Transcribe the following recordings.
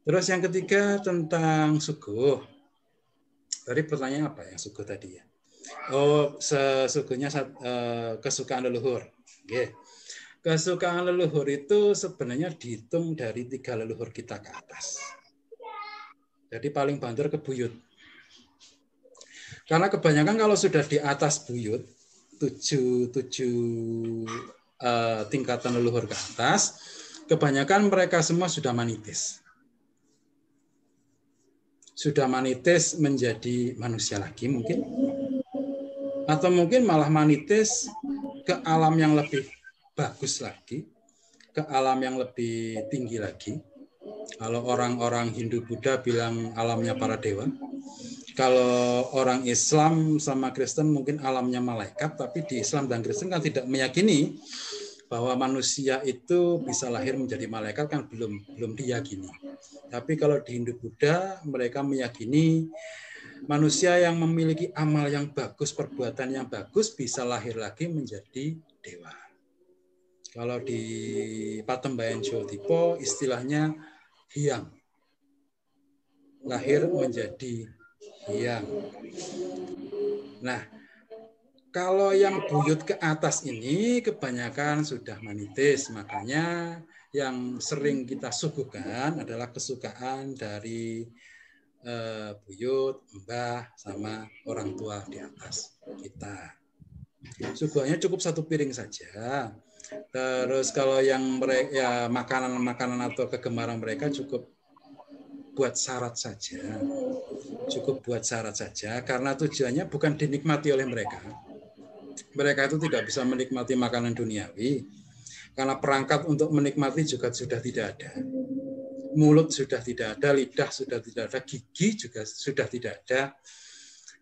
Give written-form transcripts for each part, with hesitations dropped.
Terus yang ketiga tentang suguh. Tadi pertanyaan apa yang suguh tadi ya? Oh, sesungguhnya kesukaan leluhur. Oke. Kesukaan leluhur itu sebenarnya dihitung dari 3 leluhur kita ke atas. Jadi paling banter ke buyut. Karena kebanyakan kalau sudah di atas buyut, 7 tingkatan leluhur ke atas, kebanyakan mereka semua sudah manitis. Sudah manitis menjadi manusia lagi mungkin. Atau mungkin malah manitis ke alam yang lebih bagus lagi, ke alam yang lebih tinggi lagi. Kalau orang-orang Hindu Buddha bilang alamnya para dewa. Kalau orang Islam sama Kristen mungkin alamnya malaikat, tapi di Islam dan Kristen kan tidak meyakini bahwa manusia itu bisa lahir menjadi malaikat, kan belum diyakini. Tapi kalau di Hindu Buddha mereka meyakini manusia yang memiliki amal yang bagus, perbuatan yang bagus bisa lahir lagi menjadi dewa. Kalau di Patembayan Joltipo istilahnya hyang. Lahir menjadi hyang. Nah, kalau yang buyut ke atas ini kebanyakan sudah manitis, makanya yang sering kita suguhkan adalah kesukaan dari buyut, mbah, sama orang tua di atas kita. Suguhannya cukup 1 piring saja. Terus kalau yang mereka ya makanan-makanan atau kegemaran mereka cukup buat syarat saja. Cukup buat syarat saja karena tujuannya bukan dinikmati oleh mereka. Mereka itu tidak bisa menikmati makanan duniawi karena perangkat untuk menikmati juga sudah tidak ada. Mulut sudah tidak ada, lidah sudah tidak ada, gigi juga sudah tidak ada.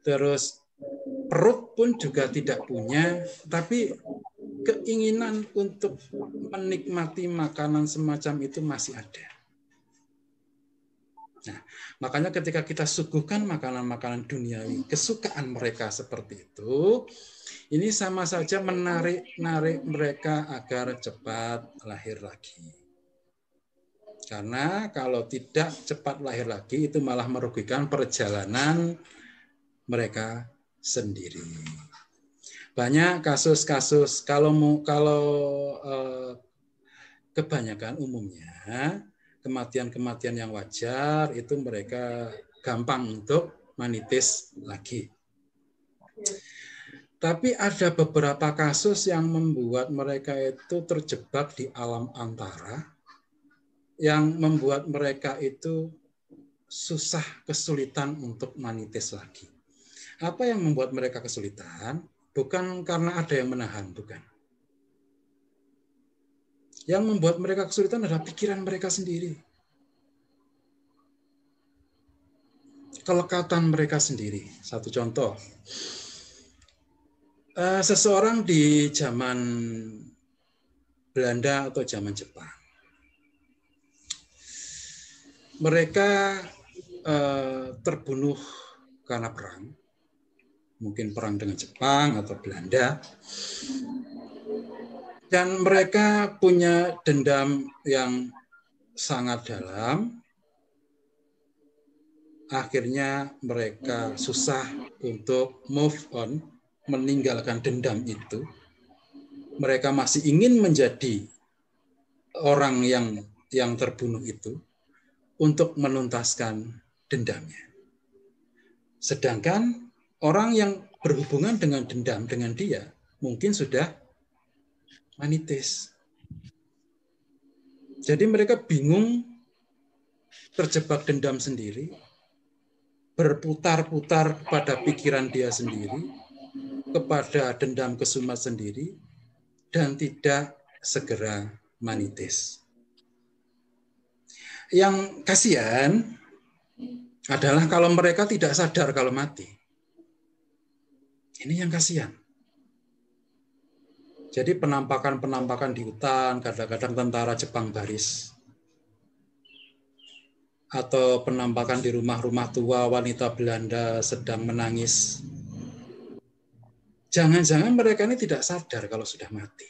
Terus perut pun juga tidak punya, tapi keinginan untuk menikmati makanan semacam itu masih ada. Nah, makanya ketika kita suguhkan makanan-makanan duniawi, kesukaan mereka seperti itu, ini sama saja menarik mereka agar cepat lahir lagi. Karena kalau tidak cepat lahir lagi, itu malah merugikan perjalanan mereka sendiri. Banyak kasus-kasus kalau kebanyakan umumnya kematian-kematian yang wajar itu mereka gampang untuk manitis lagi. Tapi ada beberapa kasus yang membuat mereka itu terjebak di alam antara, yang membuat mereka itu susah, kesulitan untuk manitis lagi. Apa yang membuat mereka kesulitan? Bukan karena ada yang menahan, bukan. Yang membuat mereka kesulitan adalah pikiran mereka sendiri. Kelekatan mereka sendiri. Satu contoh, seseorang di zaman Belanda atau zaman Jepang, mereka terbunuh karena perang, mungkin perang dengan Jepang atau Belanda, dan mereka punya dendam yang sangat dalam. Akhirnya mereka susah untuk move on, meninggalkan dendam itu. Mereka masih ingin menjadi orang yang terbunuh itu untuk menuntaskan dendamnya. Sedangkan orang yang berhubungan dengan dendam dengan dia mungkin sudah manitis. Jadi mereka bingung, terjebak dendam sendiri, berputar-putar pada pikiran dia sendiri, kepada dendam kesumat sendiri, dan tidak segera manitis. Yang kasihan adalah kalau mereka tidak sadar kalau mati. Ini yang kasihan. Jadi penampakan-penampakan di hutan, kadang-kadang tentara Jepang baris. Atau penampakan di rumah-rumah tua, wanita Belanda sedang menangis. Jangan-jangan mereka ini tidak sadar kalau sudah mati.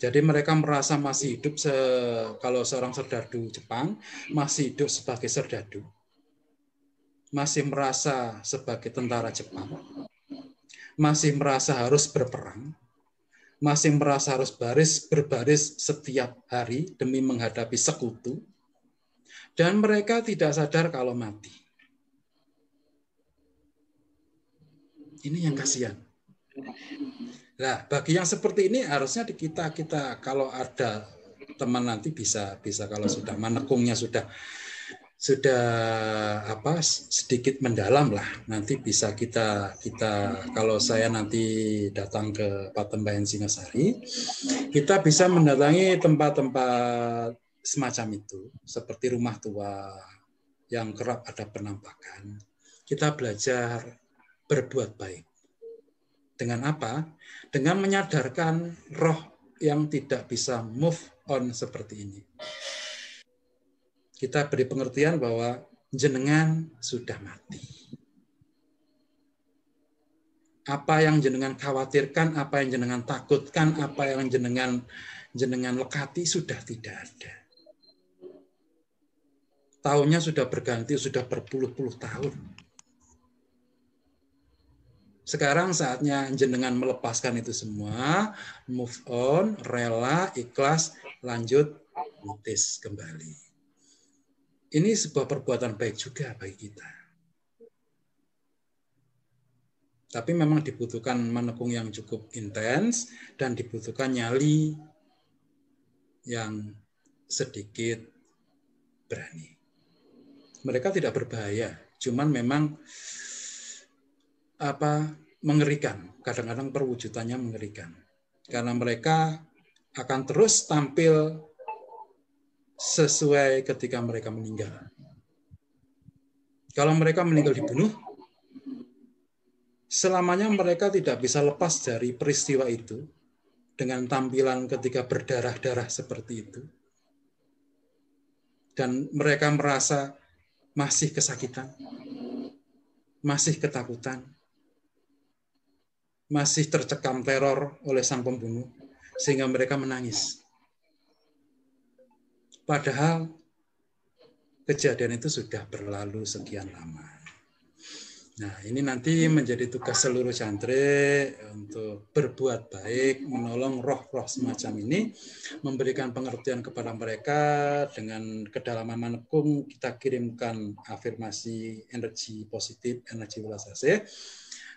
Jadi mereka merasa masih hidup, kalau seorang serdadu Jepang masih hidup sebagai serdadu, masih merasa sebagai tentara Jepang, masih merasa harus berperang, masih merasa harus berbaris setiap hari demi menghadapi sekutu, dan mereka tidak sadar kalau mati. Ini yang kasihan. Nah, bagi yang seperti ini harusnya kita kalau ada teman nanti bisa kalau sudah manekungnya sudah sedikit mendalam lah, nanti bisa kita kalau saya nanti datang ke Patembayan Singasari, kita bisa mendatangi tempat-tempat semacam itu seperti rumah tua yang kerap ada penampakan. Kita belajar berbuat baik. Dengan apa? Dengan menyadarkan roh yang tidak bisa move on seperti ini. Kita beri pengertian bahwa jenengan sudah mati. Apa yang jenengan khawatirkan, apa yang jenengan takutkan, apa yang jenengan lekati sudah tidak ada. Tahunnya sudah berganti, sudah berpuluh-puluh tahun. Sekarang saatnya jenengan melepaskan itu semua, move on, rela, ikhlas, lanjut, mutis kembali. Ini sebuah perbuatan baik juga bagi kita. Tapi memang dibutuhkan menekung yang cukup intens dan dibutuhkan nyali yang sedikit berani. Mereka tidak berbahaya, cuman memang mengerikan. Kadang-kadang perwujudannya mengerikan. Karena mereka akan terus tampil sesuai ketika mereka meninggal. Kalau mereka meninggal dibunuh, selamanya mereka tidak bisa lepas dari peristiwa itu dengan tampilan ketika berdarah-darah seperti itu. Dan mereka merasa masih kesakitan, masih ketakutan, masih tercekam teror oleh sang pembunuh, sehingga mereka menangis. Padahal kejadian itu sudah berlalu sekian lama. Nah, ini nanti menjadi tugas seluruh santri untuk berbuat baik, menolong roh-roh semacam ini, memberikan pengertian kepada mereka dengan kedalaman manekung, kita kirimkan afirmasi energi positif, energi welas asih.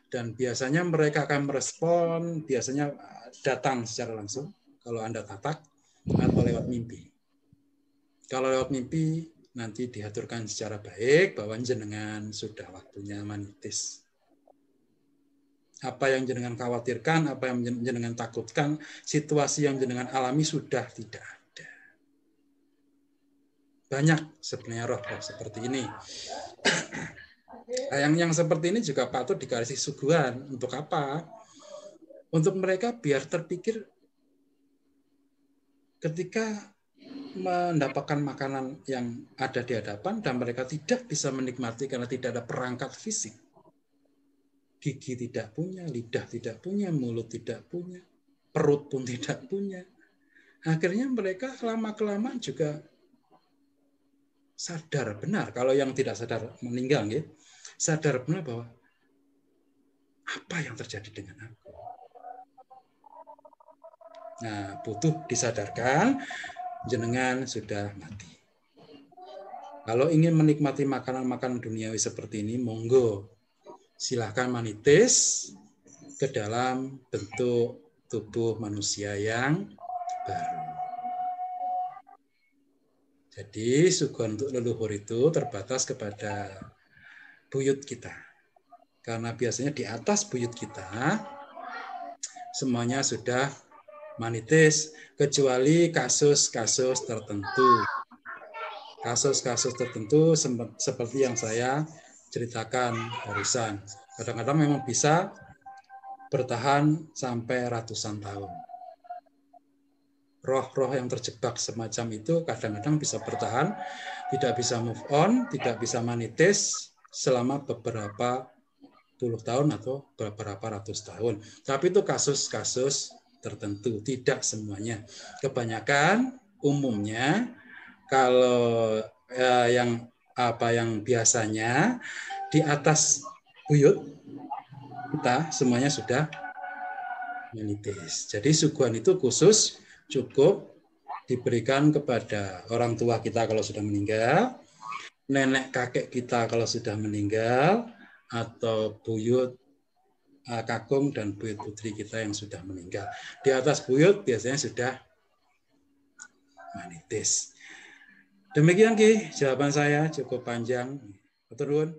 Dan biasanya mereka akan merespon, biasanya datang secara langsung, kalau Anda tatak, atau lewat mimpi. Kalau lewat mimpi, nanti diaturkan secara baik, bahwa jenengan sudah waktunya manitis. Apa yang jenengan khawatirkan, apa yang jenengan takutkan, situasi yang jenengan alami sudah tidak ada. Banyak sebenarnya roh-roh seperti ini. Yang seperti ini juga patut dikasih suguhan. Untuk apa? Untuk mereka biar terpikir ketika mendapatkan makanan yang ada di hadapan dan mereka tidak bisa menikmati karena tidak ada perangkat fisik. Gigi tidak punya, lidah tidak punya, mulut tidak punya, perut pun tidak punya. Akhirnya mereka lama-kelamaan juga sadar benar, kalau yang tidak sadar meninggal, ya, sadar benar bahwa apa yang terjadi dengan aku. Nah, butuh disadarkan, jenengan sudah mati. Kalau ingin menikmati makanan-makanan duniawi seperti ini, monggo, silakan manitis ke dalam bentuk tubuh manusia yang baru. Jadi suguhan untuk leluhur itu terbatas kepada buyut kita. Karena biasanya di atas buyut kita semuanya sudah manitis, kecuali kasus-kasus tertentu. Kasus-kasus tertentu seperti yang saya ceritakan barusan. Kadang-kadang memang bisa bertahan sampai ratusan tahun. Roh-roh yang terjebak semacam itu kadang-kadang bisa bertahan, tidak bisa move on, tidak bisa manitis selama beberapa puluh tahun atau beberapa ratus tahun. Tapi itu kasus-kasus tertentu, tidak semuanya. Kebanyakan umumnya kalau yang biasanya di atas buyut kita semuanya sudah menitis. Jadi suguhan itu khusus cukup diberikan kepada orang tua kita kalau sudah meninggal, nenek kakek kita kalau sudah meninggal, atau buyut kakung dan buyut putri kita yang sudah meninggal. Di atas buyut biasanya sudah manitis. Demikian Ki, jawaban saya cukup panjang. Turun.